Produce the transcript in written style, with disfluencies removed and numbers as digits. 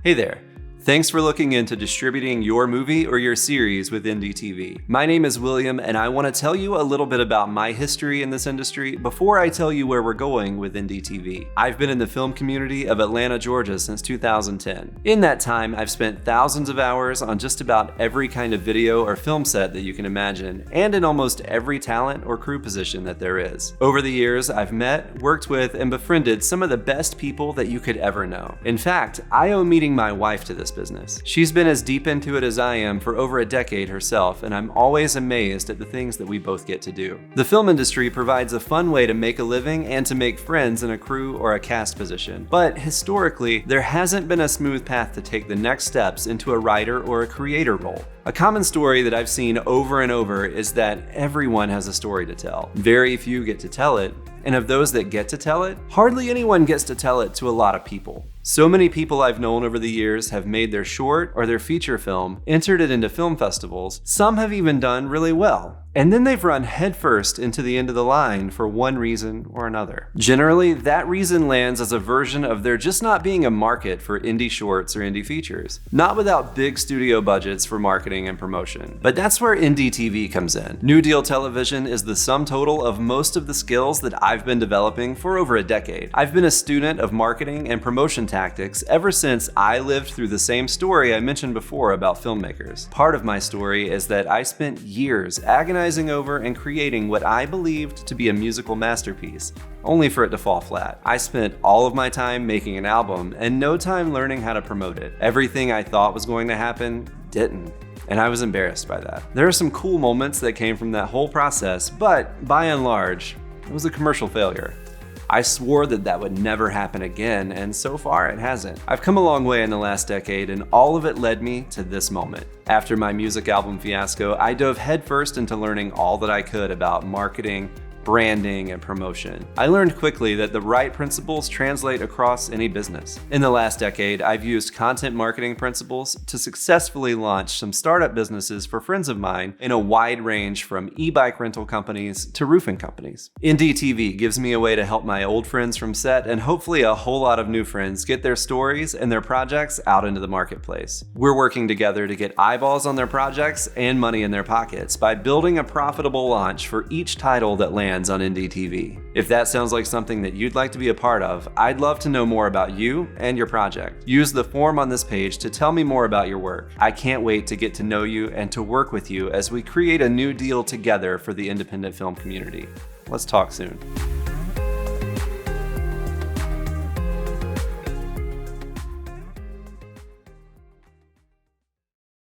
Hey there. Thanks for looking into distributing your movie or your series with NDTV. My name is William, and I want to tell you a little bit about my history in this industry before I tell you where we're going with NDTV. I've been in the film community of Atlanta, Georgia since 2010. In that time, I've spent thousands of hours on just about every kind of video or film set that you can imagine, and in almost every talent or crew position that there is. Over the years, I've met, worked with, and befriended some of the best people that you could ever know. In fact, I owe meeting my wife to this business. She's been as deep into it as I am for over a decade herself, and I'm always amazed at the things that we both get to do. The film industry provides a fun way to make a living and to make friends in a crew or a cast position. But historically, there hasn't been a smooth path to take the next steps into a writer or a creator role. A common story that I've seen over and over is that everyone has a story to tell. Very few get to tell it, and of those that get to tell it, hardly anyone gets to tell it to a lot of people. So many people I've known over the years have made their short or their feature film, entered it into film festivals. Some have even done really well. And then they've run headfirst into the end of the line for one reason or another. Generally, that reason lands as a version of there just not being a market for indie shorts or indie features. Not without big studio budgets for marketing and promotion. But that's where NDTV comes in. New Deal Television is the sum total of most of the skills that I've been developing for over a decade. I've been a student of marketing and promotion tactics ever since I lived through the same story I mentioned before about filmmakers. Part of my story is that I spent years agonizing over and creating what I believed to be a musical masterpiece, only for it to fall flat. I spent all of my time making an album and no time learning how to promote it. Everything I thought was going to happen didn't. And I was embarrassed by that. There are some cool moments that came from that whole process, but by and large, it was a commercial failure. I swore that would never happen again, and so far it hasn't. I've come a long way in the last decade, and all of it led me to this moment. After my music album fiasco, I dove headfirst into learning all that I could about marketing, branding, and promotion. I learned quickly that the right principles translate across any business. In the last decade, I've used content marketing principles to successfully launch some startup businesses for friends of mine in a wide range from e-bike rental companies to roofing companies. NDTV gives me a way to help my old friends from set and hopefully a whole lot of new friends get their stories and their projects out into the marketplace. We're working together to get eyeballs on their projects and money in their pockets by building a profitable launch for each title that lands on NDTV. If that sounds like something that you'd like to be a part of, I'd love to know more about you and your project. Use the form on this page to tell me more about your work. I can't wait to get to know you and to work with you as we create a new deal together for the independent film community. Let's talk soon.